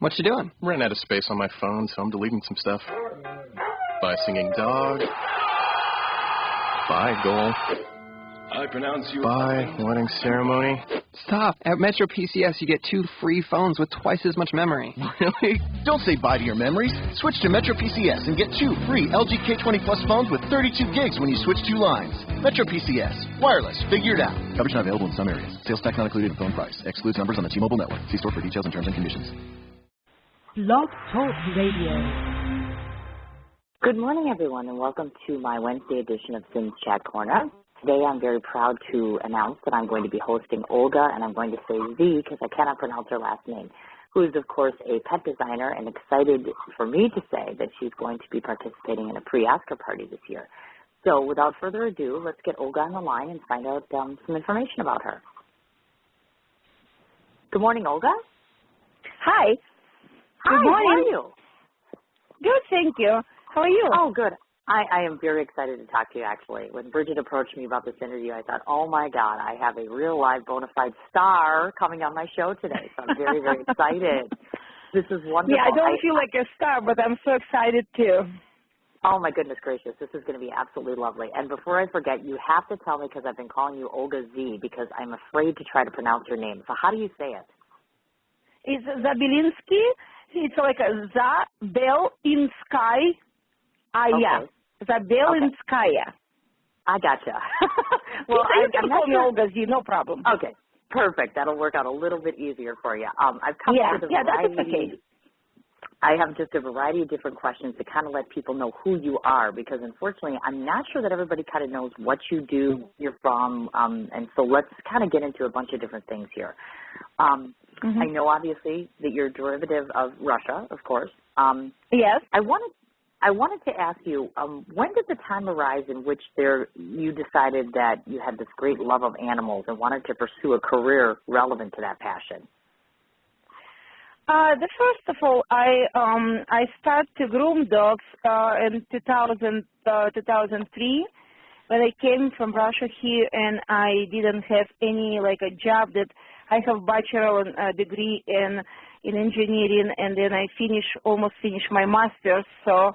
What you doing? Ran out of space on my phone, so I'm deleting some stuff. Bye, singing dog. Bye, goal. I pronounce you... Bye, wedding ceremony. Stop. At Metro PCS, you get 2 free phones with twice as much memory. Really? Don't say bye to your memories. Switch to Metro PCS and get 2 free LG K20 Plus phones with 32 gigs when you switch 2 lines. Metro PCS. Wireless. Figure it out. Coverage not available in some areas. Sales tax not included in phone price. Excludes numbers on the T-Mobile network. See store for details and terms and conditions. Blog Talk Radio. Good morning, everyone, and welcome to my Wednesday edition of Sim's Chat Corner. Today I'm very proud to announce that I'm going to be hosting Olga, and I'm going to say Z because I cannot pronounce her last name, who is, of course, a pet designer and excited for me to say that she's going to be participating in a pre-Oscar party this year. So without further ado, let's get Olga on the line and find out some information about her. Good morning, Olga. Hi. Hi, Good morning. How are you? Good, thank you. How are you? Oh, good. I am very excited to talk to you, actually. When Bridget approached me about this interview, I thought, oh, my God, I have a real live bona fide star coming on my show today. So I'm very, very excited. This is wonderful. Yeah, I don't feel like a star, but I'm so excited, too. Oh, my goodness gracious. This is going to be absolutely lovely. And before I forget, you have to tell me, because I've been calling you Olga Z, because I'm afraid to try to pronounce your name. So how do you say it? It's Zabelinski. It's like a Zabelinskaya. Okay. Zabelinskaya. I gotcha. Well, you can I'm call me sure. Olga Z, no problem. Okay, perfect. That'll work out a little bit easier for you. I've come up with a variety. That's okay. I have just a variety of different questions to kind of let people know who you are, because unfortunately, I'm not sure that everybody kind of knows what you do, where you're from, and so let's kind of get into a bunch of different things here. I know, obviously, that you're a derivative of Russia, of course. Yes. I wanted to ask you, when did the time arise in which you decided that you had this great love of animals and wanted to pursue a career relevant to that passion? First of all, I started to groom dogs in 2003 when I came from Russia here, and I didn't have any a job. That I have bachelor degree in engineering, and then I almost finished my master's. So,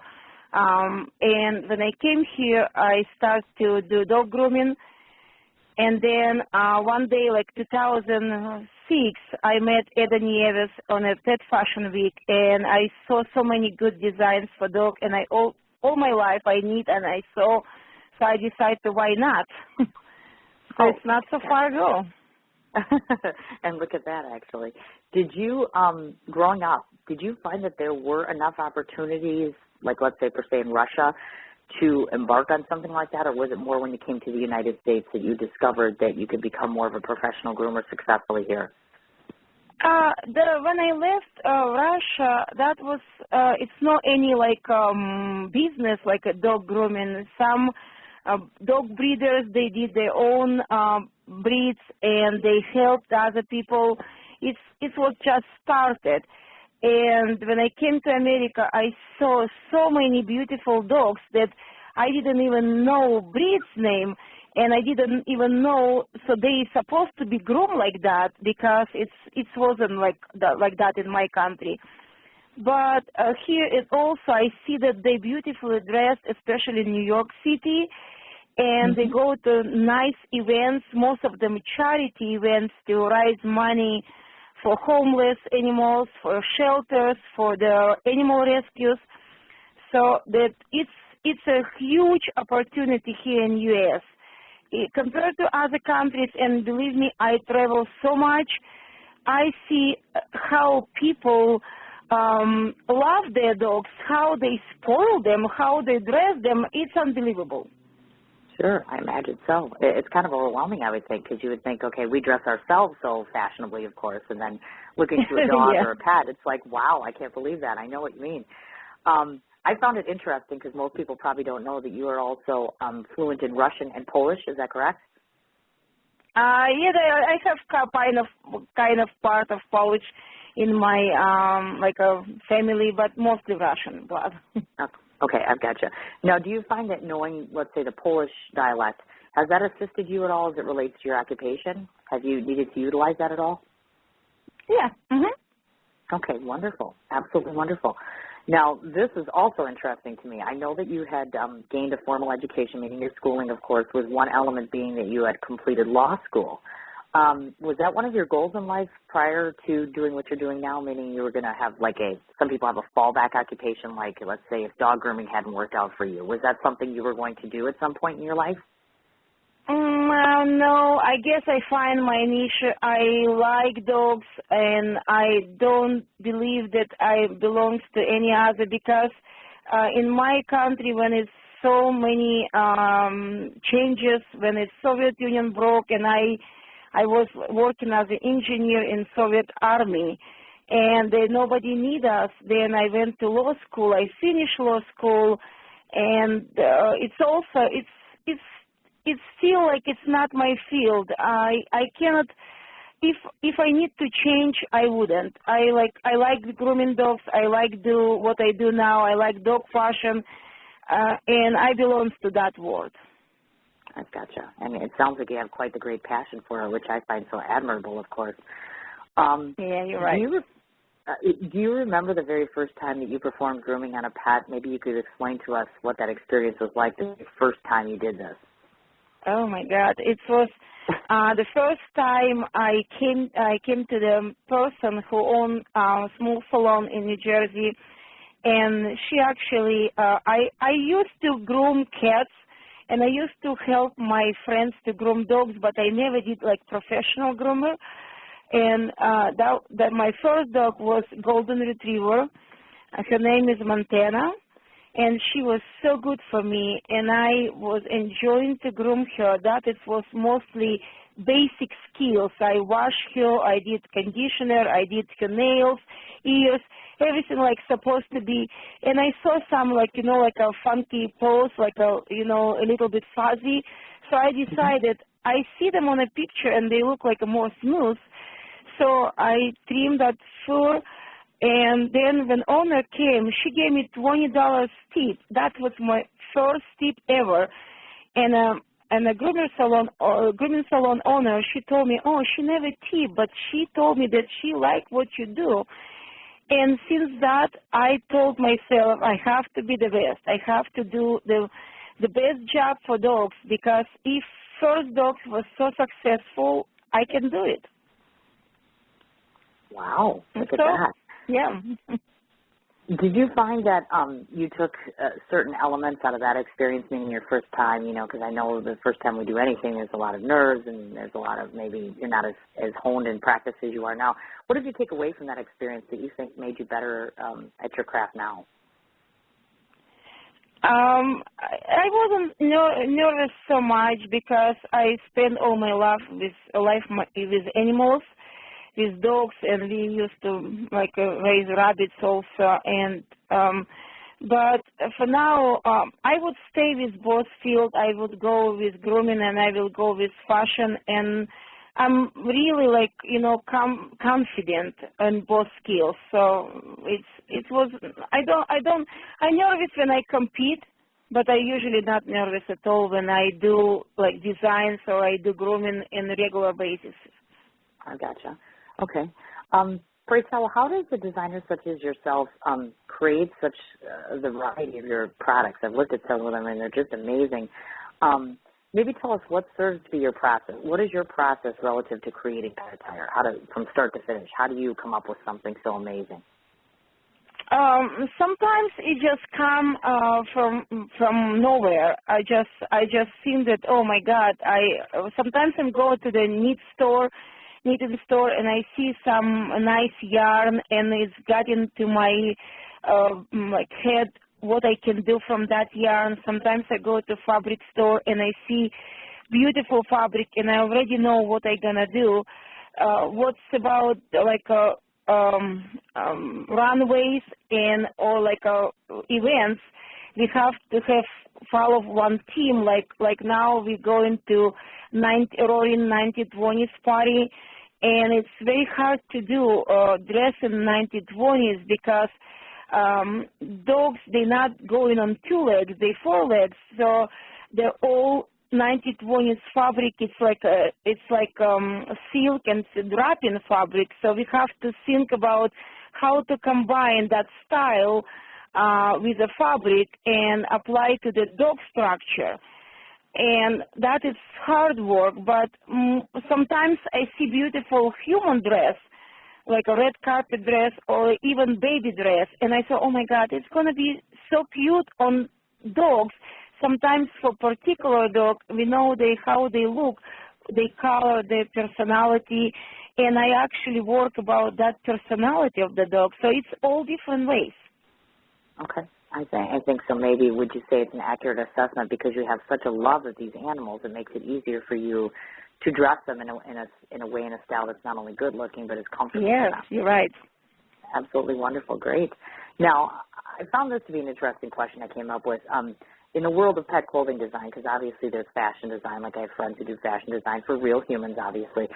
and when I came here, I started to do dog grooming. And then one day, 2006, I met Eda Nieves on a pet fashion week, and I saw so many good designs for dog, and all my life I need, and so I decided why not? So it's not so far ago. And look at that, actually. Did you, growing up, did you find that there were enough opportunities, let's say, per se in Russia, to embark on something like that, or was it more when you came to the United States that you discovered that you could become more of a professional groomer successfully here? When I left Russia, that was it's not any business like a dog grooming. Some dog breeders, they did their own breeds and they helped other people. It was just started. And when I came to America, I saw so many beautiful dogs that I didn't even know breed's name, and I didn't even know. So they supposed to be groomed like that because it wasn't like that in my country. But here it also I see that they beautifully dressed, especially in New York City, and they go to nice events. Most of them charity events to raise money for homeless animals, for shelters, for the animal rescues. So that it's a huge opportunity here in U.S. Compared to other countries, and believe me, I travel so much, I see how people love their dogs, how they spoil them, how they dress them. It's unbelievable. Sure, I imagine so. It's kind of overwhelming, I would think, because you would think, okay, we dress ourselves so fashionably, of course, and then looking to a dog or a pet, it's like, wow, I can't believe that. I know what you mean. I found it interesting because most people probably don't know that you are also fluent in Russian and Polish. Is that correct? I have kind of part of Polish in my family, but mostly Russian blood. Okay, I've got you. Now, do you find that knowing, let's say, the Polish dialect, has that assisted you at all as it relates to your occupation? Have you needed to utilize that at all? Yeah. Okay, wonderful. Absolutely wonderful. Now, this is also interesting to me. I know that you had gained a formal education, meaning your schooling, of course, with one element being that you had completed law school. Was that one of your goals in life prior to doing what you're doing now, meaning you were going to have some people have a fallback occupation, like let's say if dog grooming hadn't worked out for you. Was that something you were going to do at some point in your life? No, I guess I find my niche. I like dogs, and I don't believe that I belong to any other because in my country, when it's so many changes, when the Soviet Union broke, and I was working as an engineer in Soviet Army, and nobody need us. Then I went to law school. I finished law school, and it's still like it's not my field. I cannot. If I need to change, I wouldn't. I like grooming dogs. I like do what I do now. I like dog fashion, and I belong to that world. I've gotcha. I mean, it sounds like you have quite the great passion for it, which I find so admirable, of course. Yeah, you're right. Do you remember the very first time that you performed grooming on a pet? Maybe you could explain to us what that experience was like the first time you did this. Oh my God! It was the first time I came to the person who owned a small salon in New Jersey, and she actually I used to groom cats. And I used to help my friends to groom dogs, but I never did like professional groomer. And that my first dog was golden retriever. Her name is Montana, and she was so good for me. And I was enjoying to groom her. That it was mostly basic skills. I washed her. I did conditioner. I did her nails, ears. Everything like supposed to be, and I saw some like a funky pose, like a little bit fuzzy. So I decided I see them on a picture and they look like a more smooth. So I trimmed that fur, and then when owner came, she gave me $20 tip. That was my first tip ever, and a grooming salon owner, she told me, oh, she never tipped, but she told me that she liked what you do. And since that, I told myself I have to be the best. I have to do the best job for dogs, because if first dogs was so successful, I can do it. Wow, look at that. Yeah. Did you find that you took certain elements out of that experience, meaning your first time, because I know the first time we do anything, there's a lot of nerves and there's a lot of maybe you're not as honed in practice as you are now. What did you take away from that experience that you think made you better at your craft now? I wasn't nervous so much because I spent all my life with animals, with dogs, and we used to raise rabbits also. And but for now, I would stay with both fields. I would go with grooming and I will go with fashion. And I'm really confident in both skills. So I'm nervous when I compete, but I usually not nervous at all when I do designs or I do grooming on a regular basis. I gotcha. Okay. Pray tell, how does a designer such as yourself create such a variety of your products? I've looked at some of them and they're just amazing. Maybe tell us what serves to be your process. What is your process relative to creating pet attire? From start to finish, how do you come up with something so amazing? Sometimes it just come from nowhere. I just think that, oh my God, sometimes I'm going to the knitting store and I see some nice yarn and it's got into my head what I can do from that yarn. Sometimes I go to fabric store and I see beautiful fabric and I already know what I'm gonna do. What's about runways and or events, we have to follow one team. Like now we're going to Roaring 1920s party, and it's very hard to do dress in 1920s because dogs, they're not going on 2 legs, they're 4 legs, so they're all 1920s fabric. It's silk and draping fabric, so we have to think about how to combine that style with the fabric and apply to the dog structure. And that is hard work, but sometimes I see beautiful human dress, like a red carpet dress or even baby dress, and I thought, oh my God, it's going to be so cute on dogs. Sometimes for particular dog, we know how they look, they color, their personality, and I actually work about that personality of the dog. So it's all different ways. Okay. I think so. Maybe would you say it's an accurate assessment because you have such a love of these animals, it makes it easier for you to dress them in a way, in a style that's not only good looking but is comfortable. Yes, you're right. Absolutely wonderful. Great. Now, I found this to be an interesting question I came up with. In the world of pet clothing design, because obviously there's fashion design, like I have friends who do fashion design for real humans, obviously.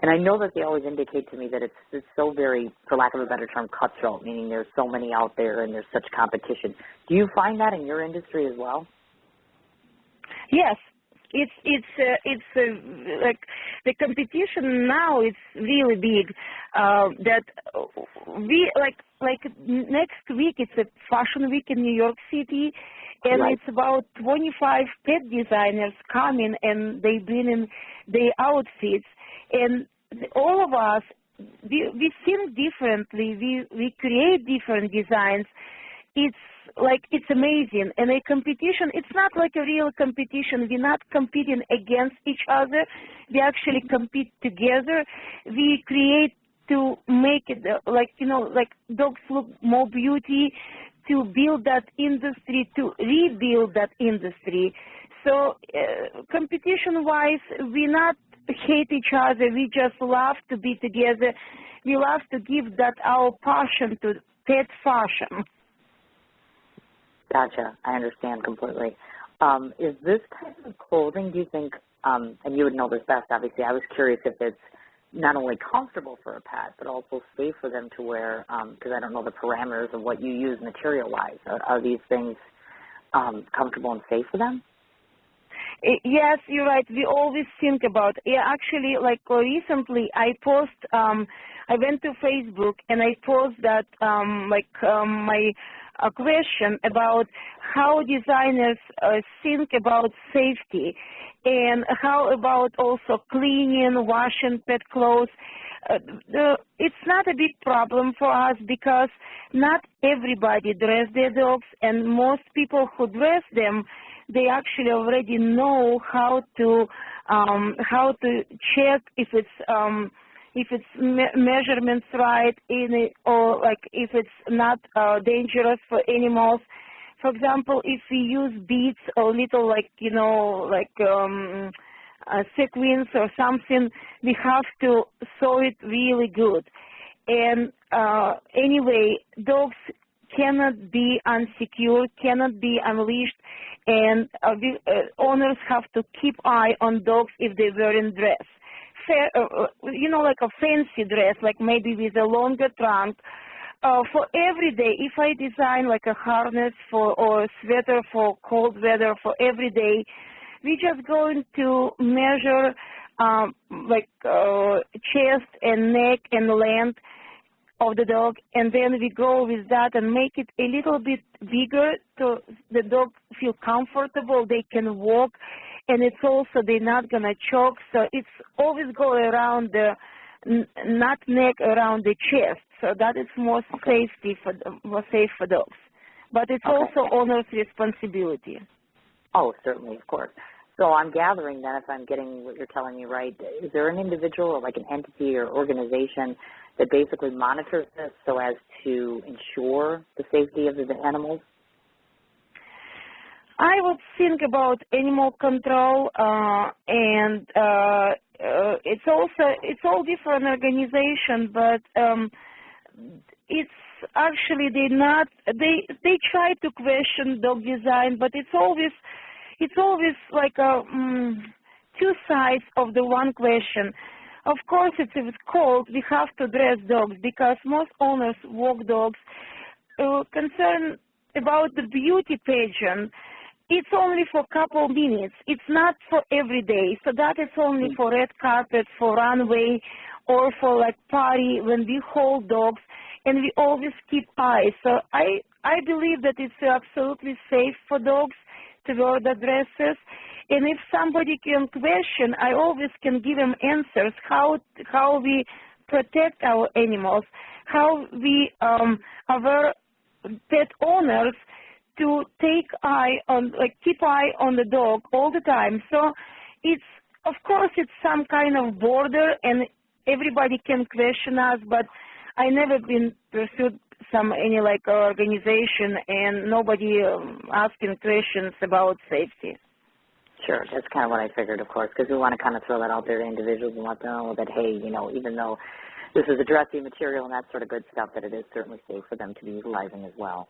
And I know that they always indicate to me that it's so very, for lack of a better term, cutthroat, meaning there's so many out there and there's such competition. Do you find that in your industry as well? Yes. It's like the competition now is really big. That we like next week it's a fashion week in New York City, and right. It's about 25 pet designers coming and they bring in their outfits, and all of us we think differently. We create different designs. It's amazing. And a competition, it's not like a real competition. We're not competing against each other. We actually compete together. We create to make it like dogs look more beauty, to build that industry, to rebuild that industry. So competition-wise, we not hate each other. We just love to be together. We love to give that our passion to pet fashion. Gotcha. I understand completely. Is this type of clothing, do you think, and you would know this best, obviously, I was curious if it's not only comfortable for a pet, but also safe for them to wear, because I don't know the parameters of what you use material-wise. Are these things comfortable and safe for them? Yes, you're right. We always think about. Actually, like recently, I went to Facebook and I post that my question about how designers think about safety and how about also cleaning, washing pet clothes. It's not a big problem for us because not everybody dress their dogs, and most people who dress them, they actually already know how to check if it's measurements right or like if it's not dangerous for animals. For example, if we use beads or little sequins or something, we have to sew it really good. And anyway, dogs cannot be unsecured, cannot be unleashed, and owners have to keep eye on dogs if they're wearing dress. Like a fancy dress, like maybe with a longer trunk. For every day, if I design like a harness or a sweater for cold weather for every day, we just going to measure chest and neck and length of the dog, and then we go with that and make it a little bit bigger so the dog feel comfortable, they can walk, and it's also they're not going to choke. So it's always go around the, not neck, around the chest. So that is more safe for dogs. But it's also owner's responsibility. Oh, certainly, of course. So I'm gathering that if I'm getting what you're telling me right, is there an individual or like an entity or organization that basically monitors this so as to ensure the safety of the animals? I would think about animal control, and it's all different organization, but it's actually they try to question dog design, but it's always like two sides of the one question. Of course, if it's cold, we have to dress dogs because most owners walk dogs. Concerned about the beauty pageant, it's only for a couple minutes. It's not for every day. So that is only for red carpet, for runway, or for like party when we hold dogs. and we always keep eyes. So I believe that it's absolutely safe for dogs to wear the dresses. And if somebody can question, I always can give them answers how we protect our animals, how we our pet owners to keep eye on the dog all the time. So it's, of course, it's some kind of border, and everybody can question us, but I never been pursued any organization, and nobody asking questions about safety. Sure, that's kind of what I figured, of course, because we want to kind of throw that out there to individuals and let them know that, hey, even though this is a dressy material and that sort of good stuff, that it is certainly safe for them to be utilizing as well.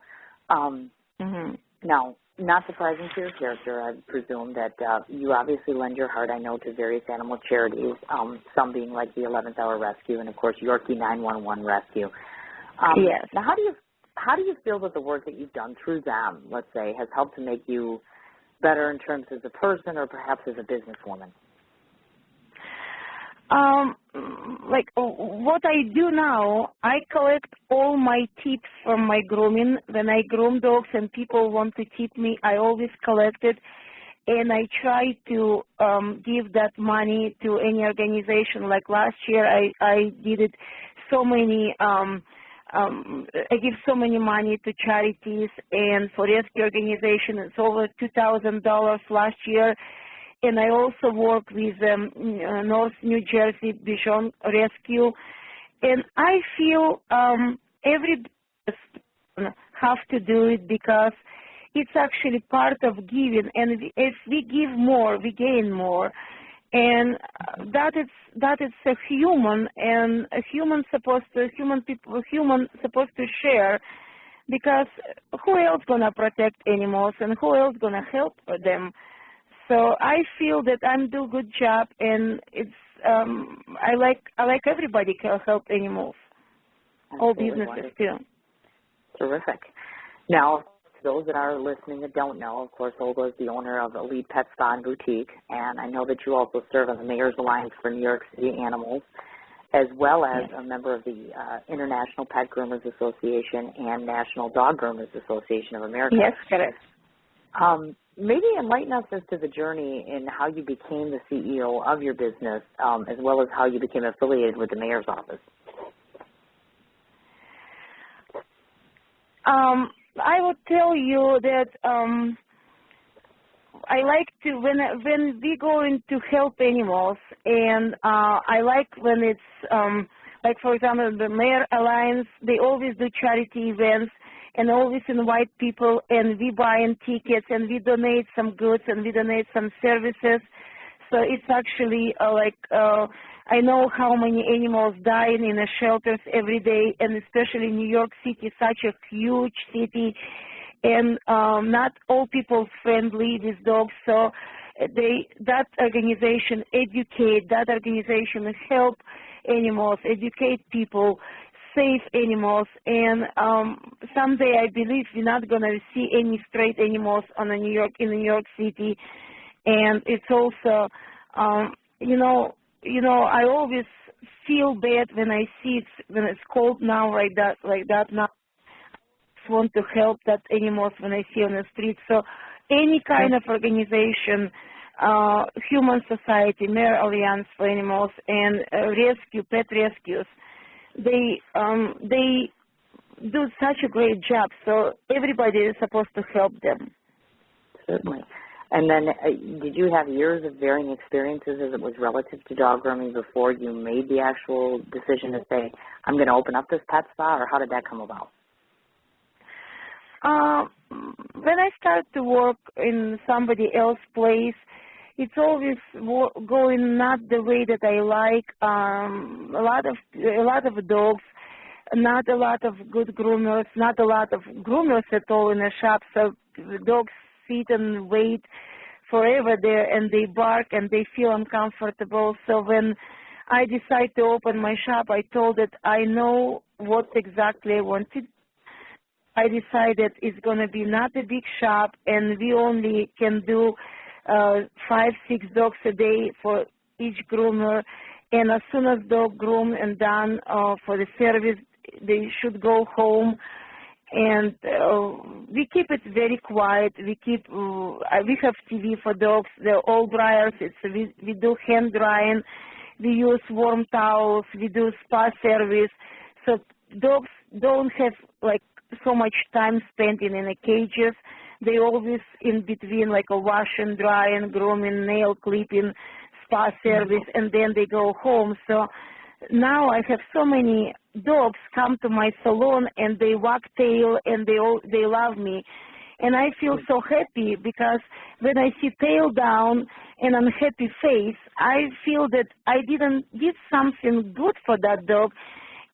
Now, not surprising to your character, I presume that you obviously lend your heart, I know, to various animal charities, some being like the 11th Hour Rescue and, of course, Yorkie 911 Rescue. Yes. Now, how do you feel that the work that you've done through them, let's say, has helped to make you better in terms as a person or perhaps as a businesswoman? What I do now, I collect all my tips from my grooming. When I groom dogs and people want to tip me, I always collect it, and I try to give that money to any organization. Like last year, I did it so many. I give so many money to charities and for rescue organizations. It's over $2,000 last year. And I also work with North New Jersey Bichon Rescue. And I feel every person have to do it because it's actually part of giving. And if we give more, we gain more. And that is a human, and a human supposed to share, because who else gonna protect animals and who else gonna help them? So I feel that I'm do good job, and it's I like everybody can help animals, all businesses too. Terrific. Now, those that are listening that don't know, of course, Olga is the owner of Elite Pet Spa and Boutique, and I know that you also serve on the Mayor's Alliance for New York City Animals, as well as a member of the International Pet Groomers Association and National Dog Groomers Association of America. Yes, correct. Maybe enlighten us as to the journey in how you became the CEO of your business, as well as how you became affiliated with the mayor's office. I would tell you that I like to when we go in to help animals, and I like when it's like, for example, the Mayor Alliance. They always do charity events and always invite people, and we buy in tickets and we donate some goods and we donate some services. So it's actually I know how many animals dying in the shelters every day, and especially New York City, such a huge city, and not all people friendly with dogs. So that organization educate, that organization help animals, educate people, save animals, and someday I believe we're not going to see any stray animals in New York City. And it's also, I always feel bad when I see it when it's cold now, like that now. I just want to help that animals when I see on the street. So any kind of organization, Human Society, Mayor Alliance for Animals, and pet rescues, they do such a great job. So everybody is supposed to help them. Certainly. And then did you have years of varying experiences as it was relative to dog grooming before you made the actual decision to say, I'm going to open up this pet spa, or how did that come about? When I started to work in somebody else's place, it's always going not the way that I like. A lot of dogs, not a lot of good groomers, not a lot of groomers at all in the shop. So the dogs sit and wait forever there, and they bark and they feel uncomfortable. So when I decided to open my shop, I told that I know what exactly I wanted. I decided it's going to be not a big shop, and we only can do 5-6 dogs a day for each groomer. And as soon as dog groomed and done for the service, they should go home. And we keep it very quiet. We have TV for dogs. They're all dryers. We do hand drying. We use warm towels. We do spa service. So dogs don't have like so much time spent in the cages. They always in between like a wash and dry and grooming, nail clipping, spa service, and then they go home. So now I have so many dogs come to my salon and they wag tail and they love me. And I feel so happy because when I see tail down and unhappy face, I feel that I did something good for that dog,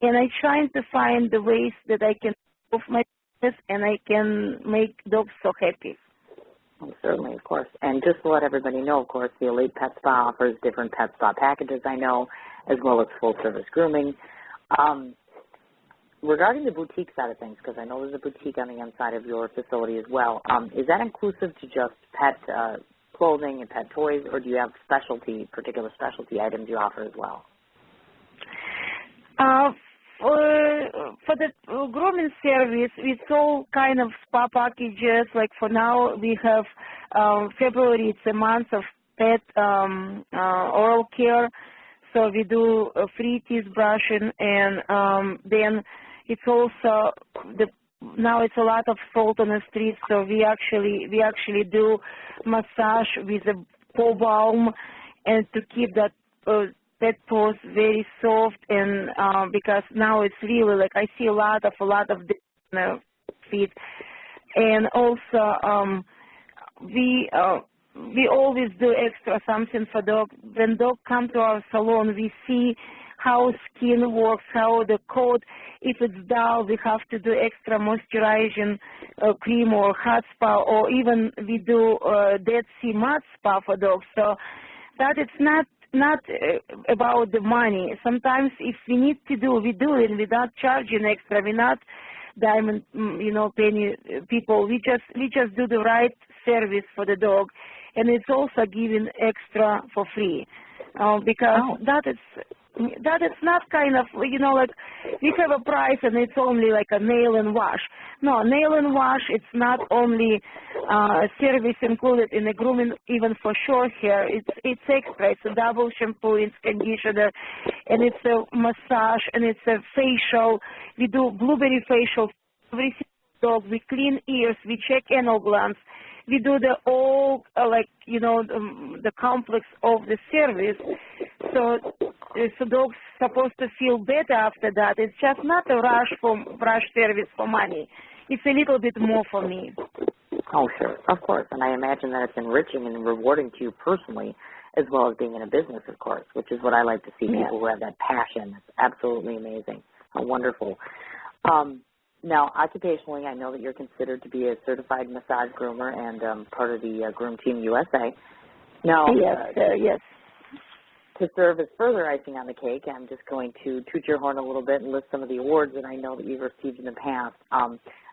and I'm trying to find the ways that I can improve my business and I can make dogs so happy. Oh, certainly, of course. And just to let everybody know, of course, the Elite Pet Spa offers different pet spa packages, I know, as well as full-service grooming. Regarding the boutique side of things, because I know there's a boutique on the inside of your facility as well, is that inclusive to just pet clothing and pet toys, or do you have particular specialty items you offer as well? For the grooming service, it's all kind of spa packages. Like for now, we have February, it's a month of pet oral care. So we do free teeth brushing, and then it's also now it's a lot of salt on the streets. So we actually do massage with a paw balm, and to keep that pet paws very soft, and because now it's really like I see a lot of feet, and also we always do extra something for dog. When dog come to our salon, we see how skin works, how the coat, if it's dull, we have to do extra moisturizing cream or hot spa, or even we do Dead Sea mud spa for dogs. So that it's not about the money. Sometimes if we need to do, we do it without charging extra. We're not diamond, penny people. We just do the right service for the dog, and it's also given extra for free, because that is not kind of, like we have a price and it's only like a nail and wash. No, nail and wash, it's not only service included in the grooming, even for short hair. It's extra. It's a double shampoo, it's conditioner, and it's a massage, and it's a facial. We do blueberry facial for every single dog. We clean ears. We check anal glands. We do the all, the complex of the service. So dogs supposed to feel better after that. It's just not a rush service for money. It's a little bit more for me. Oh, sure. Of course. And I imagine that it's enriching and rewarding to you personally, as well as being in a business, of course, which is what I like to see, people who have that passion. It's absolutely amazing. How wonderful. Now, occupationally, I know that you're considered to be a certified massage groomer and part of the Groom Team USA. Now, yes. To serve as further icing on the cake, I'm just going to toot your horn a little bit and list some of the awards that I know that you've received in the past.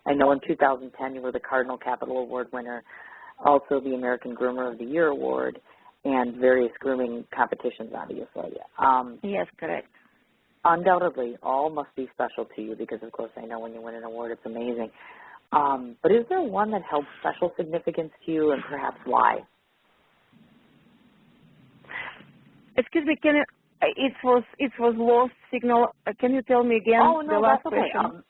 I know in 2010 you were the Cardinal Capital Award winner, also the American Groomer of the Year Award, and various grooming competitions, obviously. Yes, correct. Undoubtedly, all must be special to you because, of course, I know when you win an award, it's amazing. But is there one that held special significance to you, and perhaps why? Excuse me, it was lost signal. Can you tell me again the last question?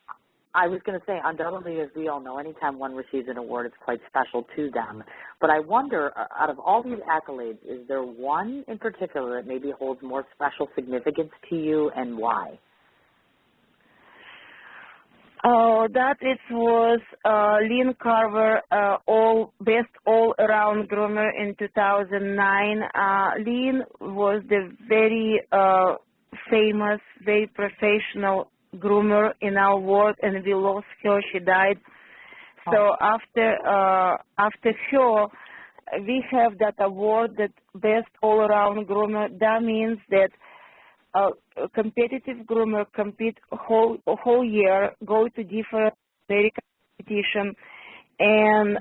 I was going to say, undoubtedly, as we all know, anytime one receives an award, it's quite special to them. But I wonder, out of all these accolades, is there one in particular that maybe holds more special significance to you, and why? That it was Lynn Carver, best all-around groomer in 2009. Lynn was the very famous, very professional groomer in our world, and we lost her. She died. So after her, we have that award, that best all-around groomer. That means that a competitive groomer compete whole year, go to different American competition, and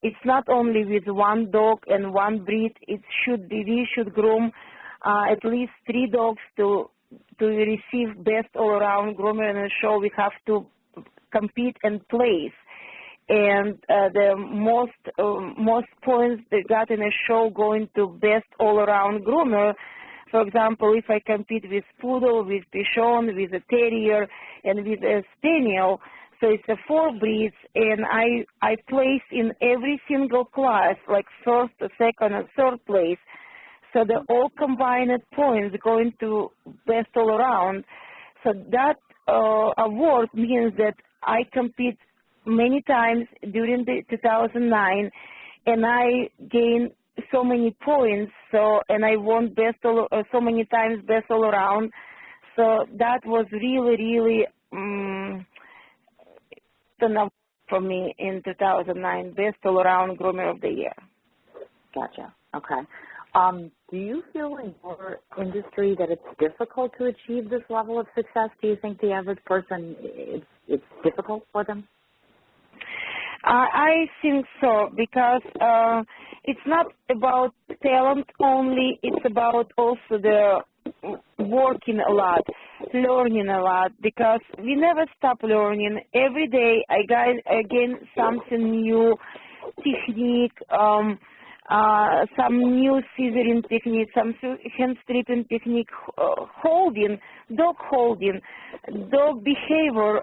it's not only with one dog and one breed. We should groom at least 3 dogs to to receive best all-around groomer in the show, we have to compete and place. And the most points they got in a show going to best all-around groomer. For example, if I compete with Poodle, with Pichon, with a Terrier, and with a Spaniel, so it's a 4 breeds, and I place in every single class, like first, second, and third place. So the all combined points going to best all around. So that award means that I compete many times during the 2009, and I gained so many points. So and I won so many times best all around. So that was really enough for me in 2009, best all around groomer of the year. Gotcha. Okay. Do you feel in your industry that it's difficult to achieve this level of success? Do you think the average person, it's difficult for them? I think so, because it's not about talent only, it's about also the working a lot, learning a lot, because we never stop learning. Every day I gain something new, technique, some new scissoring technique, some hand stripping technique, dog holding, dog behavior,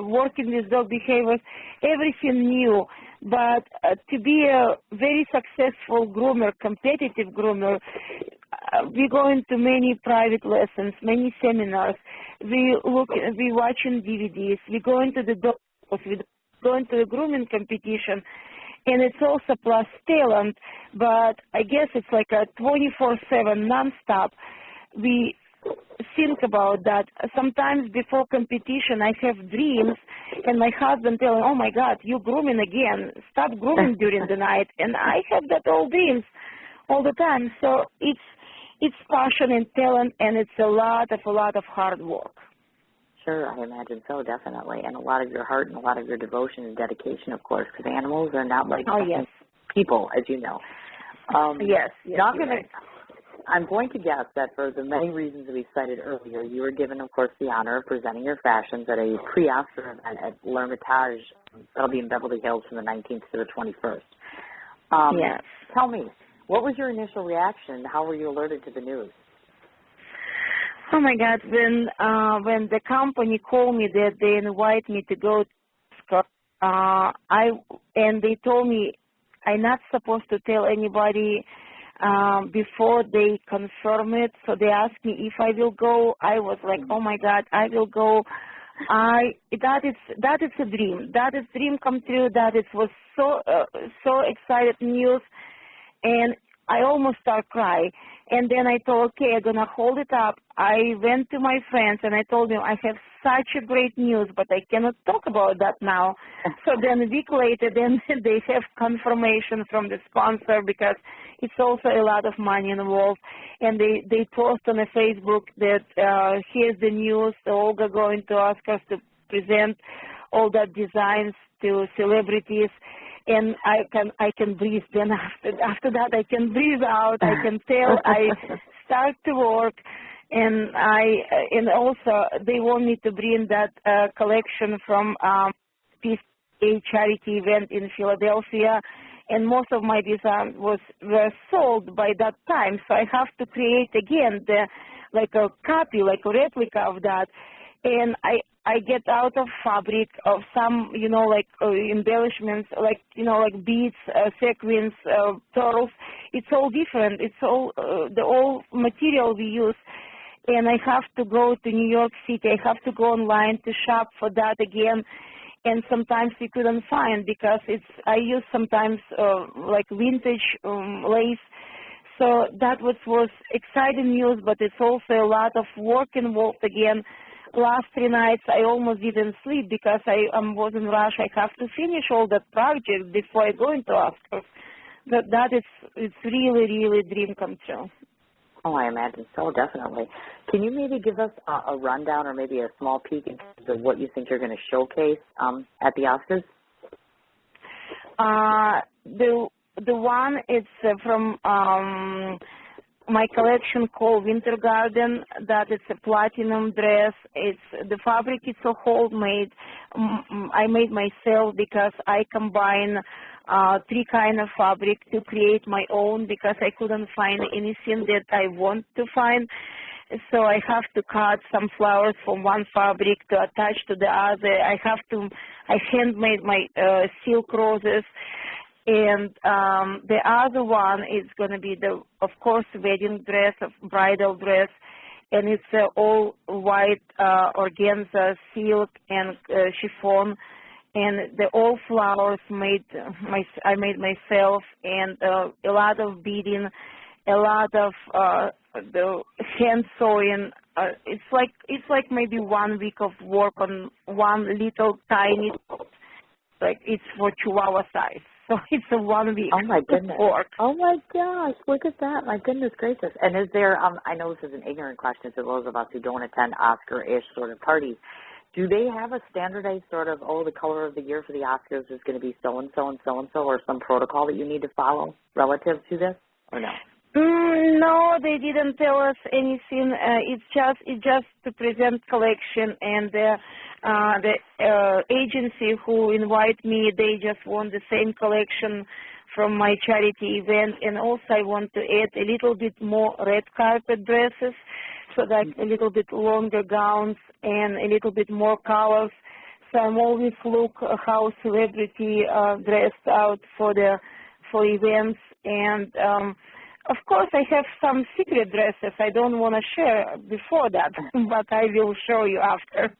working with dog behaviors, everything new. But to be a very successful groomer, competitive groomer, we go into many private lessons, many seminars. We watching DVDs. We go into the dog, we go into the grooming competition. And it's also plus talent, but I guess it's like a 24/7 nonstop. We think about that. Sometimes before competition, I have dreams, and my husband telling, "Oh my God, you grooming again? Stop grooming during the night." And I have that old dreams all the time. So it's passion and talent, and it's a lot of hard work. Sure, I imagine so, definitely. And a lot of your heart and a lot of your devotion and dedication, of course, because animals are not like people, as you know. Yes. I'm going to guess that for the many reasons we cited earlier, you were given, of course, the honor of presenting your fashions at a pre-Oscar event at L'Hermitage. That'll be in Beverly Hills from the 19th to the 21st. Yes. Tell me, what was your initial reaction? How were you alerted to the news? Oh my God! When the company called me that they invite me to go to and they told me I'm not supposed to tell anybody before they confirm it. So they asked me if I will go. I was like, oh my God, I will go. That is a dream. That is dream come true. That it was so excited news, and I almost start crying. And then I thought, okay, I'm going to hold it up. I went to my friends and I told them I have such a great news, but I cannot talk about that now. So then a week later, then they have confirmation from the sponsor, because it's also a lot of money involved. And they post on a Facebook that here's the news, Olga going to ask us to present all that designs to celebrities. And I can breathe. Then after that, I can breathe out. I can tell. I start to work, and also they want me to bring that collection from a charity event in Philadelphia, and most of my designs were sold by that time. So I have to create again like a copy, like a replica of that, and I get out of fabric of some, embellishments, like beads, sequins, pearls. It's all different. It's all the old material we use. And I have to go to New York City. I have to go online to shop for that again. And sometimes we couldn't find, because I use sometimes like vintage lace. So that was exciting news, but it's also a lot of work involved again. Last 3 nights, I almost didn't sleep because I was in rush. I have to finish all that project before I go into Oscars. It's really dream come true. Oh, I imagine so, definitely. Can you maybe give us a rundown or maybe a small peek into what you think you're going to showcase at the Oscars? The one is from my collection called Winter Garden. That it's a platinum dress. The fabric is so homemade. I made myself because I combine 3 kind of fabric to create my own because I couldn't find anything that I want to find. So I have to cut some flowers from one fabric to attach to the other. I handmade my silk roses. And the other one is going to be of course, wedding dress, bridal dress. And it's all white organza, silk, and chiffon. And all flowers I made myself, and a lot of beading, a lot of the hand sewing. It's like maybe 1 week of work on one little tiny, like it's for Chihuahua size. So it's a 1 week. Oh my goodness! Work. Oh my gosh! Look at that! My goodness gracious! And is there? I know this is an ignorant question to those of us who don't attend Oscar-ish sort of parties. Do they have a standardized sort of, the color of the year for the Oscars is going to be so and so and so and so, or some protocol that you need to follow relative to this, or no? No, they didn't tell us anything. It's just to present collection, and the agency who invite me, they just want the same collection from my charity event, and also I want to add a little bit more red carpet dresses, so like a little bit longer gowns and a little bit more colors. So I'm always look how celebrity dressed out for events, and of course I have some secret dresses I don't want to share before that, but I will show you after.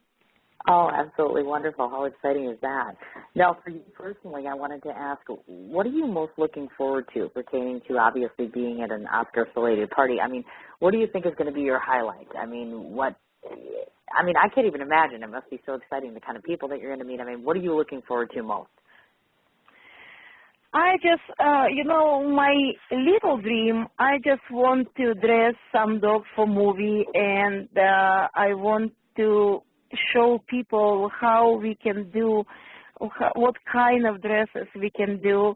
Oh, absolutely wonderful. How exciting is that? Now, for you personally, I wanted to ask, what are you most looking forward to pertaining to obviously being at an Oscar-related party? I mean, what do you think is going to be your highlight? I can't even imagine. It must be so exciting, the kind of people that you're going to meet. I mean, what are you looking forward to most? I just, my little dream, I just want to dress some dog for movie, and I want to show people how we can do, what kind of dresses we can do.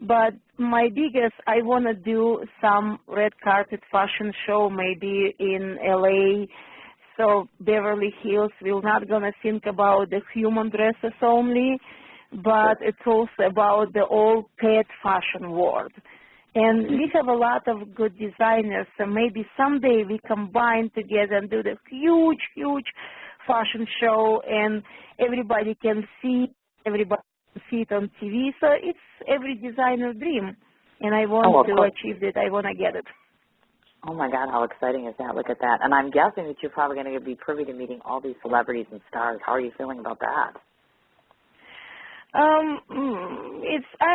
But my biggest, I want to do some red carpet fashion show maybe in LA. So Beverly Hills, we're not going to think about the human dresses only, but it's also about the old pet fashion world. And we have a lot of good designers, so maybe someday we combine together and do the huge, huge fashion show, and everybody can see it on TV. So it's every designer's dream, and I want to achieve it. I want to get it. Oh my God, how exciting is that? Look at that. And I'm guessing that you're probably going to be privy to meeting all these celebrities and stars. How are you feeling about that? I'm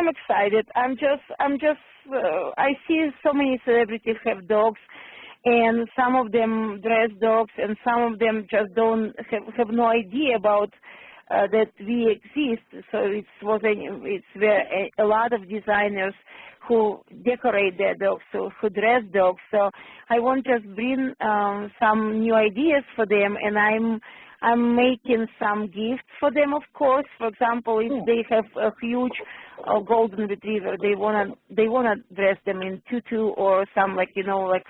excited. I see so many celebrities have dogs, and some of them dress dogs, and some of them just don't have no idea about that we exist. So it's where a lot of designers who decorate their dogs, who dress dogs. So I want to just bring some new ideas for them, and I'm making some gifts for them, of course. For example, if they have a huge golden retriever, they wanna dress them in tutu or some like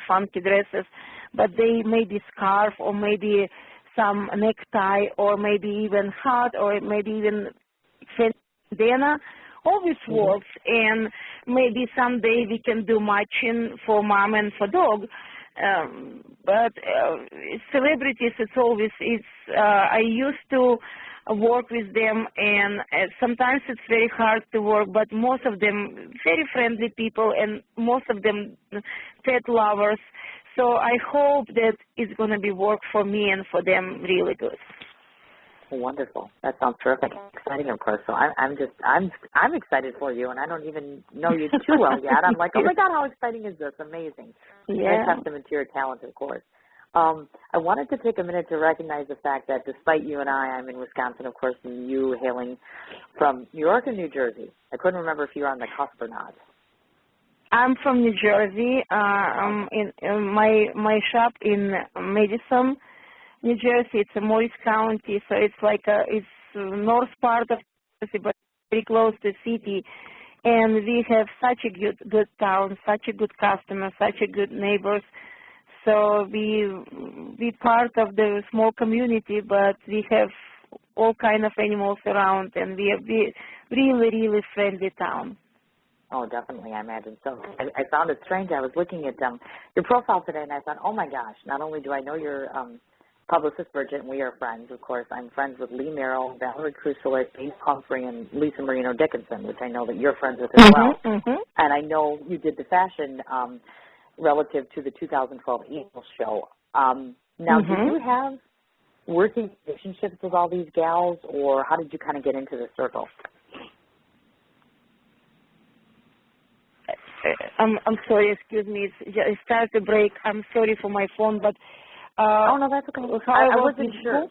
funky dresses, but they maybe scarf or maybe some necktie or maybe even hat or maybe even bandana. All this works, and maybe someday we can do matching for mom and for dog. But celebrities, I used to work with them, and sometimes it's very hard to work, but most of them very friendly people, and most of them pet lovers. So I hope that it's going to be work for me and for them really good. Wonderful. That sounds terrific. Exciting, of course. So I'm excited for you, and I don't even know you too well yet. I'm like, oh my God, how exciting is this? Amazing. Yeah. A testament to your talent, of course. I wanted to take a minute to recognize the fact that despite you and I'm in Wisconsin, of course, and you hailing from New York and New Jersey. I couldn't remember if you were on the cusp or not. I'm from New Jersey. In my shop in Madison, New Jersey. It's a Morris County, so it's like it's north part of Jersey, but very close to the city. and we have such a good town, such a good customer, such a good neighbors. So we part of the small community, but we have all kind of animals around, and we really friendly town. Oh, definitely, I imagine so. I found it strange. I was looking at your profile today, and I thought, oh my gosh, not only do I know your publicist, Bridget, and we are friends, of course, I'm friends with Lee Merrill, Valerie Crusoe, Dave Humphrey, and Lisa Marino Dickinson, which I know that you're friends with as well. And I know you did the fashion relative to the 2012 Angel Show. Now, did you have working relationships with all these gals, or how did you kind of get into the circle? I'm sorry, excuse me. It started to break. I'm sorry for my phone, but oh no, that's okay. I wasn't sure.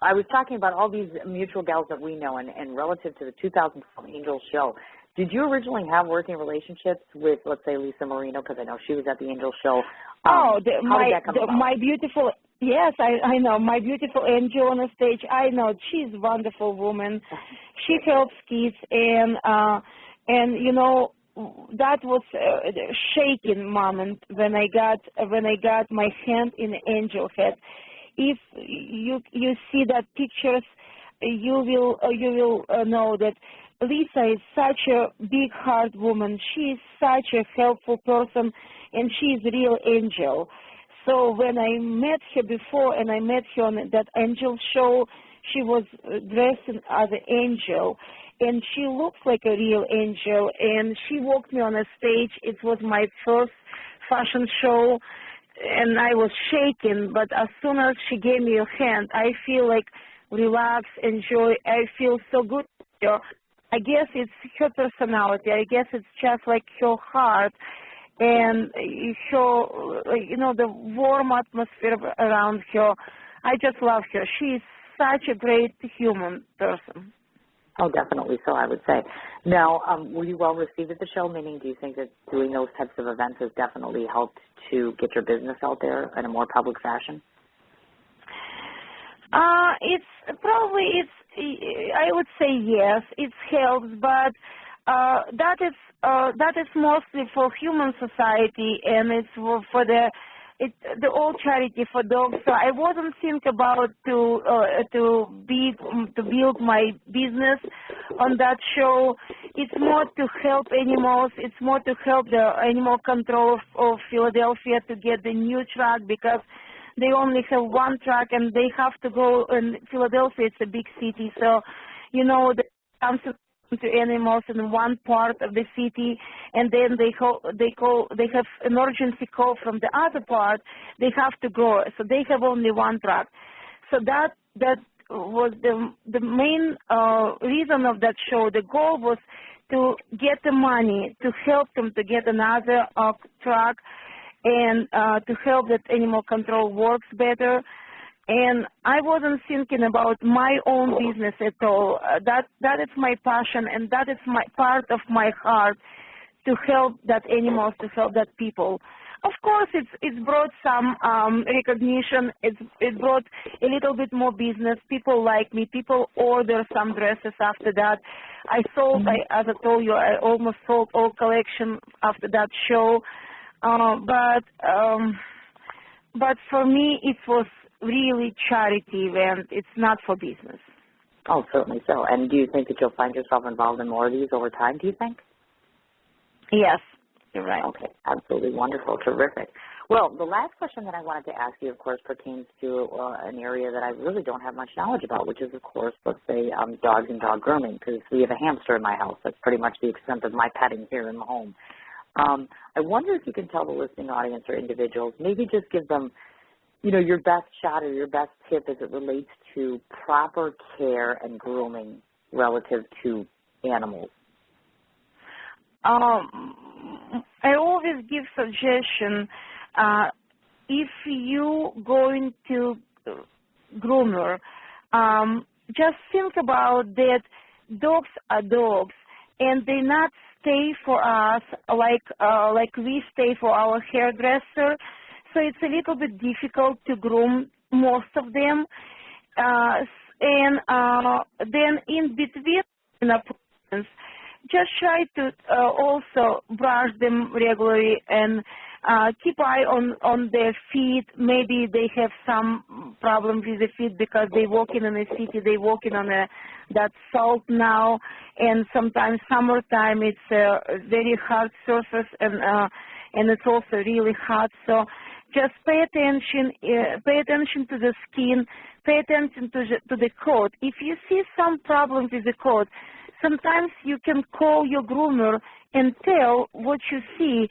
I was talking about all these mutual gals that we know, and relative to the 2012 Angel Show. Did you originally have working relationships with, let's say, Lisa Marino? Because I know she was at the Angel Show. How did that come about? My beautiful, yes, I know, my beautiful angel on the stage. I know, she's a wonderful woman. She helps kids, and you know, that was a shaking moment when I got my hand in the angel head. If you see that pictures, you will know that Lisa is such a big heart woman. She is such a helpful person, and she is a real angel. So when I met her before, and I met her on that Angel Show, she was dressed as an angel, and she looks like a real angel. And she walked me on a stage. It was my first fashion show, and I was shaking. But as soon as she gave me a hand, I feel like relax, enjoy. I feel so good. I guess it's her personality. I guess it's just like her heart and her, you know, the warm atmosphere around her. I just love her. She is such a great human person. Oh, definitely so, I would say. Now, were you well received at the show? Meaning, do you think that doing those types of events has definitely helped to get your business out there in a more public fashion? I would say yes, it helps, but that is mostly for human society, and it's for the old charity for dogs. So I wasn't thinking about to build my business on that show. It's more to help animals. It's more to help the animal control of Philadelphia to get the new truck, because they only have one truck, and they have to go. In Philadelphia, it's a big city, so you know they come to animals in one part of the city, and then they have emergency call from the other part. They have to go, so they have only one truck. So that was the main reason of that show. The goal was to get the money to help them to get another truck, and to help that animal control works better. And I wasn't thinking about my own business at all. That is my passion, and that is my part of my heart, to help that animals, to help that people. Of course, it's brought some recognition. It brought a little bit more business. People like me. People order some dresses after that. I sold, as I told you, I almost sold all collection after that show. But for me, it was really charity event. It's not for business. Oh, certainly so. And do you think that you'll find yourself involved in more of these over time, do you think? Yes, you're right. Okay, absolutely wonderful, terrific. Well, the last question that I wanted to ask you, of course, pertains to an area that I really don't have much knowledge about, which is, of course, let's say dogs and dog grooming, because we have a hamster in my house. That's pretty much the extent of my petting here in the home. I wonder if you can tell the listening audience or individuals, maybe just give them, you know, your best shot or your best tip as it relates to proper care and grooming relative to animals. I always give suggestion, if you going to groomer, just think about that dogs are dogs, and they not stay for us like we stay for our hairdresser. So it's a little bit difficult to groom most of them. And then in between appointments, just try to also brush them regularly and keep eye on their feet. Maybe they have some problem with the feet because they walking in the city, they walking on that salt now, and sometimes summertime it's a very hard surface and it's also really hot. So just pay attention to the skin, pay attention to the coat. If you see some problems with the coat, sometimes you can call your groomer and tell what you see.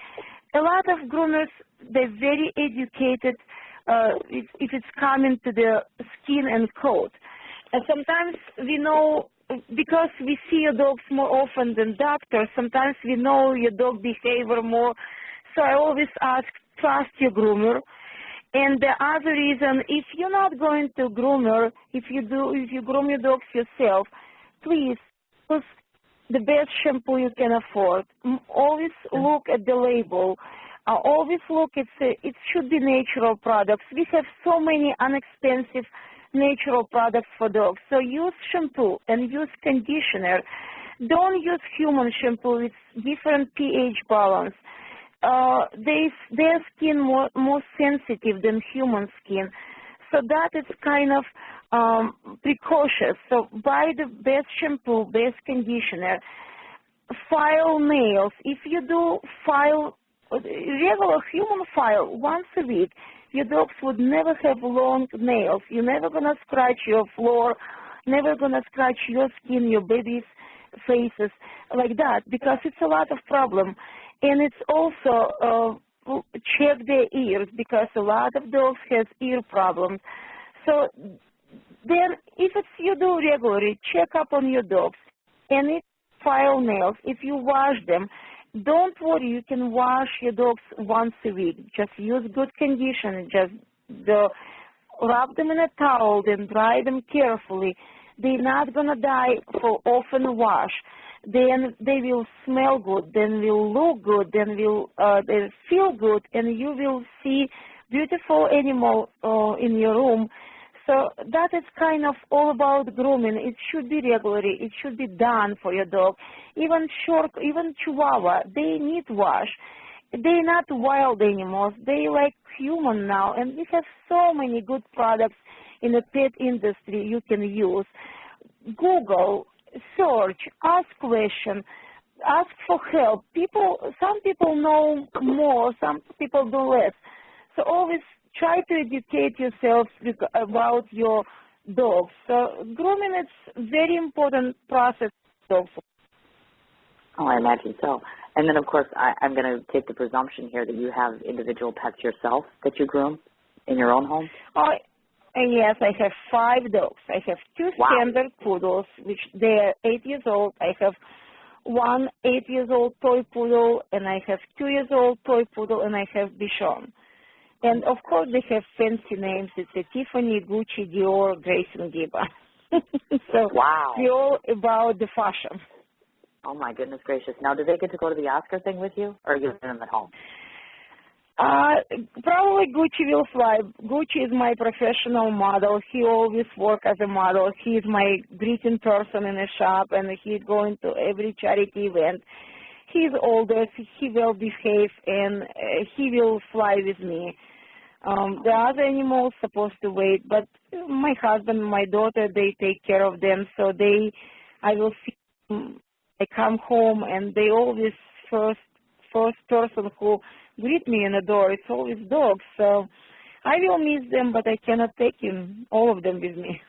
A lot of groomers, they're very educated if it's coming to the skin and coat. And sometimes we know, because we see your dogs more often than doctors, sometimes we know your dog behavior more. So I always ask, trust your groomer. And the other reason, if you're not going to groomer, if you groom your dogs yourself, please use the best shampoo you can afford. Always look at the label. Always look, it should be natural products. We have so many inexpensive natural products for dogs. So use shampoo and use conditioner. Don't use human shampoo with different pH balance. Their skin more sensitive than human skin. So that is kind of precautious. So buy the best shampoo, best conditioner. File nails. If you do file, regular human file once a week, your dogs would never have long nails. You're never going to scratch your floor, never going to scratch your skin, your baby's faces like that, because it's a lot of problem. And it's also check their ears, because a lot of dogs have ear problems. So then if you do regularly, check up on your dogs. And if file nails, if you wash them, don't worry, you can wash your dogs once a week. Just use good conditioner. Just wrap them in a towel, then dry them carefully. They're not going to die for often wash. Then they will smell good, then will look good, then will they'll feel good, and you will see beautiful animal in your room. So that is kind of all about grooming. It should be regularly. It should be done for your dog. Even Chihuahua, they need wash. They're not wild animals. They like human now, and we have so many good products in the pet industry you can use. Google, search, ask questions, ask for help. Some people know more, some people do less. So always try to educate yourself about your dogs. So grooming is a very important process for dogs. Oh, I imagine so. And then, of course, I'm going to take the presumption here that you have individual pets yourself that you groom in your own home? Yes, I have 5 dogs. I have 2 standard poodles, which they are 8 years old. I have 1 8-year-old toy poodle, and I have 2-year-old toy poodle, and I have Bichon. And, of course, they have fancy names. It's a Tiffany, Gucci, Dior, Grace, and Giba. So we're all about the fashion. Oh, my goodness gracious. Now, do they get to go to the Oscar thing with you, or are you leaving them at home? Probably Gucci will fly. Gucci is my professional model. He always works as a model. He is my greeting person in the shop, and he's going to every charity event. He's older. He will behave, and he will fly with me. The other animals supposed to wait, but my husband and my daughter, they take care of them. So I will see them. I come home, and they always first person who greet me in the door. It's always dogs. So I will miss them, but I cannot take all of them with me.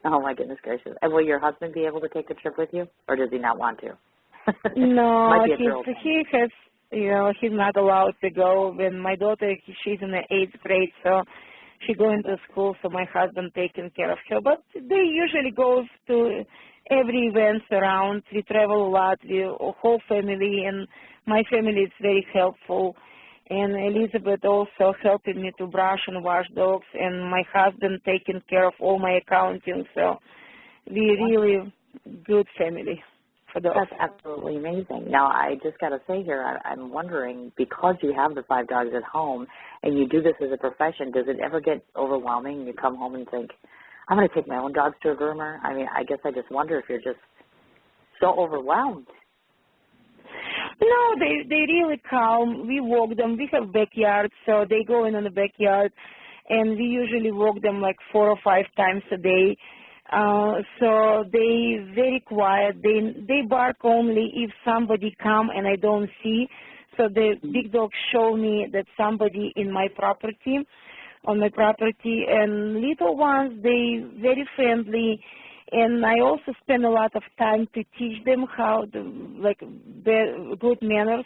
Oh, my goodness gracious. And will your husband be able to take the trip with you, or does he not want to? No, he has, he's not allowed to go. When my daughter, she's in the 8th grade, so she's going to school, so my husband taking care of her. But they usually go to every event around. We travel a lot, whole family, and my family is very helpful. And Elizabeth also helping me to brush and wash dogs, and my husband taking care of all my accounting. So we're really good family for dogs. That's absolutely amazing. Now, I just got to say here, I'm wondering, because you have the 5 dogs at home and you do this as a profession, does it ever get overwhelming? You come home and think, I'm going to take my own dogs to a groomer? I mean, I guess I just wonder if you're just so overwhelmed. No, they really calm. We walk them. We have backyard, so they go in the backyard, and we usually walk them like 4 or 5 times a day. So they very quiet. They bark only if somebody come and I don't see. So the big dogs show me that somebody in my property, on my property, and little ones, they very friendly. And I also spend a lot of time to teach them how to, like, good manners.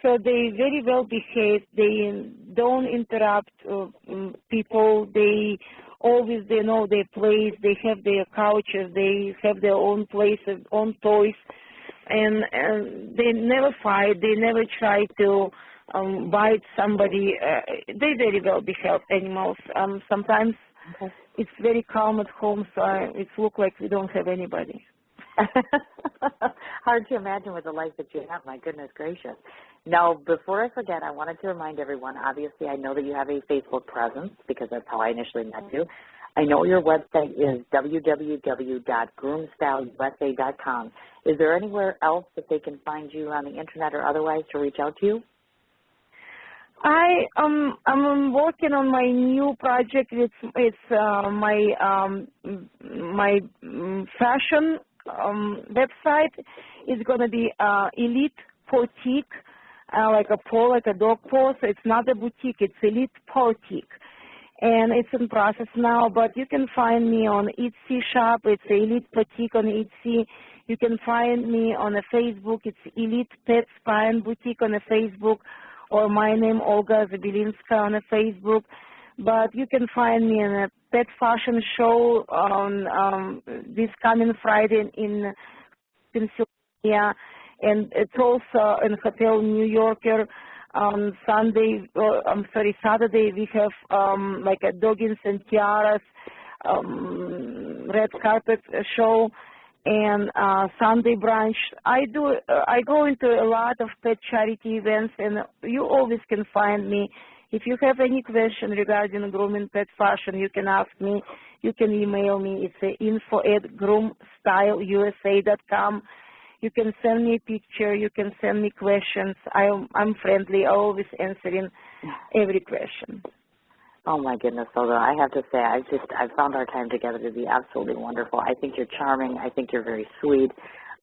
So they very well behave. They don't interrupt people. They always, they know their place. They have their couches. They have their own places, own toys. And they never fight. They never try to bite somebody. They very well behaved animals. Sometimes it's very calm at home, so it looks like we don't have anybody. Hard to imagine with the life that you have. My goodness gracious. Now, before I forget, I wanted to remind everyone, obviously I know that you have a Facebook presence because that's how I initially met you. I know your website is www.groomstyleusa.com. Is there anywhere else that they can find you on the internet or otherwise to reach out to you? I'm working on my new project. It's my fashion website. It's going to be Elite Boutique, like a dog paw. So it's not a boutique. It's Elite Boutique. And it's in process now, but you can find me on Etsy shop. It's Elite Boutique on Etsy. You can find me on a Facebook. It's Elite Pet Spa and Boutique on a Facebook, or my name, Olga Zabelinskaya, on a Facebook. But you can find me in a pet fashion show on this coming Friday in Pennsylvania, and it's also in Hotel New Yorker. On Saturday we have like a Doggins and Tiaras red carpet show, and Sunday brunch. I go into a lot of pet charity events, and you always can find me. If you have any question regarding grooming pet fashion, you can ask me. You can email me. It's info@groomstyleusa.com. You can send me a picture. You can send me questions. I'm friendly. I'm always answering every question. Oh, my goodness, Olga. I have to say, I found our time together to be absolutely wonderful. I think you're charming. I think you're very sweet.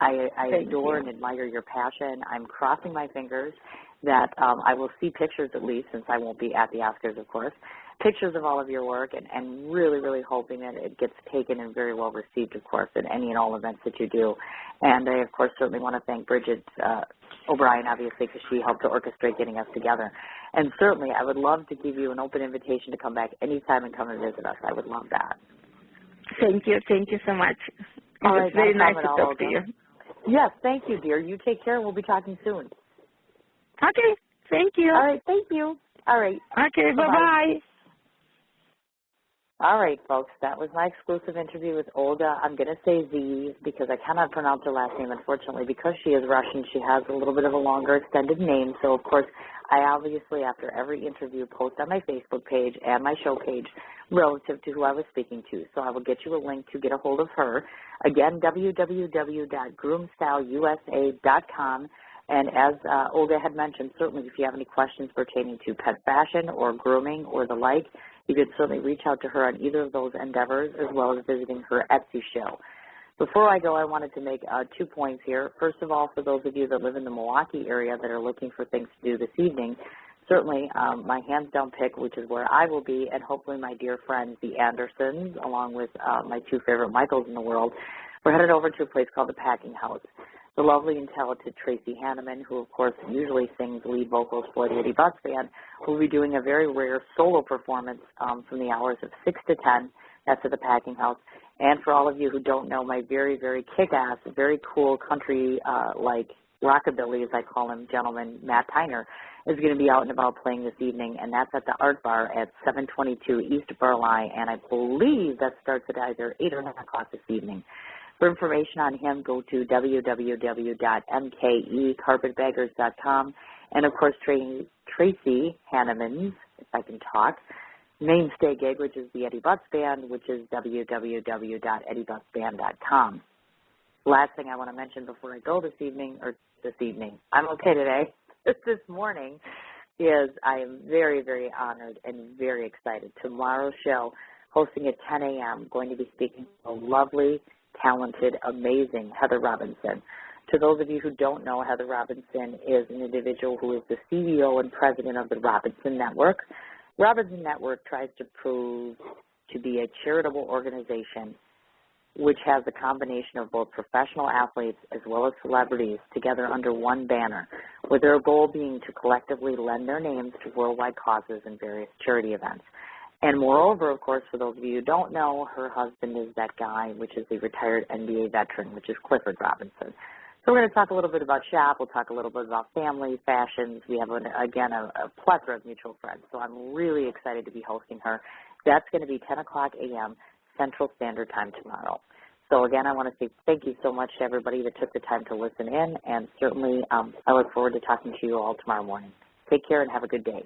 I adore and admire your passion. I'm crossing my fingers that I will see pictures, at least, since I won't be at the Oscars, of course, pictures of all of your work, and really, really hoping that it gets taken and very well received, of course, at any and all events that you do. And I, of course, certainly want to thank Bridget O'Brien, obviously, because she helped to orchestrate getting us together. And certainly, I would love to give you an open invitation to come back anytime and come and visit us. I would love that. Thank you. Thank you so much. All right, it's very nice to talk to you. Yes, thank you, dear. You take care. We'll be talking soon. Okay. Thank you. All right. Thank you. All right. Okay. Bye-bye. All right, folks, that was my exclusive interview with Olga. I'm going to say Z because I cannot pronounce her last name, unfortunately. Because she is Russian, she has a little bit of a longer extended name. So, of course, I obviously, after every interview, post on my Facebook page and my show page relative to who I was speaking to. So I will get you a link to get a hold of her. Again, www.groomstyleusa.com. And as Olga had mentioned, certainly if you have any questions pertaining to pet fashion or grooming or the like, you could certainly reach out to her on either of those endeavors, as well as visiting her Etsy show. Before I go, I wanted to make 2 points here. First of all, for those of you that live in the Milwaukee area that are looking for things to do this evening, certainly my hands-down pick, which is where I will be, and hopefully my dear friends, the Andersons, along with my 2 favorite Michaels in the world, we're headed over to a place called the Packing House. The lovely and talented Tracy Hanneman, who, of course, usually sings lead vocals for the Eddie Butts Band, will be doing a very rare solo performance from the hours of 6 to 10. That's at the Packing House. And for all of you who don't know, my very, very kick-ass, very cool country-like rockabilly, as I call him, gentleman, Matt Tyner, is going to be out and about playing this evening, and that's at the Art Bar at 722 East Burleigh, and I believe that starts at either 8 or 9 o'clock this evening. For information on him, go to www.mkecarpetbaggers.com. And, of course, Tracy Hanneman's, if I can talk, mainstay gig, which is the Eddie Butts Band, which is www.eddiebutsband.com. Last thing I want to mention before I go this evening, I'm okay today, this morning, is I am very, very honored and very excited. Tomorrow's show, hosting at 10 a.m., going to be speaking to a lovely, talented, amazing Heather Robinson. To those of you who don't know, Heather Robinson is an individual who is the CEO and president of the Robinson Network. Robinson Network tries to prove to be a charitable organization which has a combination of both professional athletes as well as celebrities together under one banner, with their goal being to collectively lend their names to worldwide causes and various charity events. And moreover, of course, for those of you who don't know, her husband is that guy, which is a retired NBA veteran, which is Clifford Robinson. So we're going to talk a little bit about shop. We'll talk a little bit about family, fashions. We have, a plethora of mutual friends. So I'm really excited to be hosting her. That's going to be 10 o'clock a.m. Central Standard Time tomorrow. So, again, I want to say thank you so much to everybody that took the time to listen in, and certainly I look forward to talking to you all tomorrow morning. Take care and have a good day.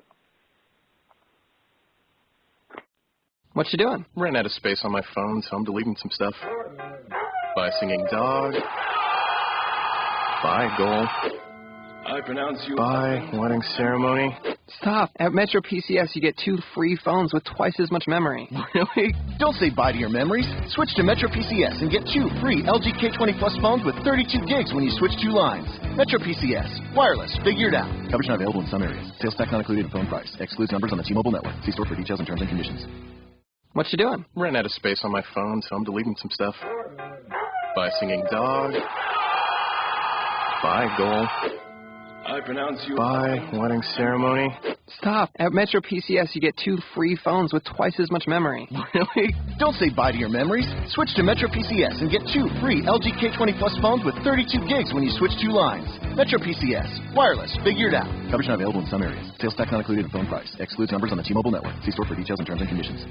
What you doing? Ran out of space on my phone, so I'm deleting some stuff. By singing dog. By goal. I pronounce you. By wedding ceremony. Stop. At Metro PCS, you get 2 free phones with twice as much memory. Really? Don't say bye to your memories. Switch to Metro PCS and get 2 free LG K20 Plus phones with 32 gigs when you switch 2 lines. Metro PCS. Wireless. Figure it out. Coverage not available in some areas. Sales tax not included in phone price. Excludes numbers on the T-Mobile network. See store for details and terms and conditions. What you doing? Ran out of space on my phone, so I'm deleting some stuff. By singing dog. By goal. I pronounce you. By wedding ceremony. Stop. At Metro PCS, you get 2 free phones with twice as much memory. Really? Don't say bye to your memories. Switch to Metro PCS and get 2 free LG K20 Plus phones with 32 gigs when you switch 2 lines. Metro PCS. Wireless. Figure it out. Coverage not available in some areas. Sales tax not included in phone price. Excludes numbers on the T-Mobile network. See store for details and terms and conditions.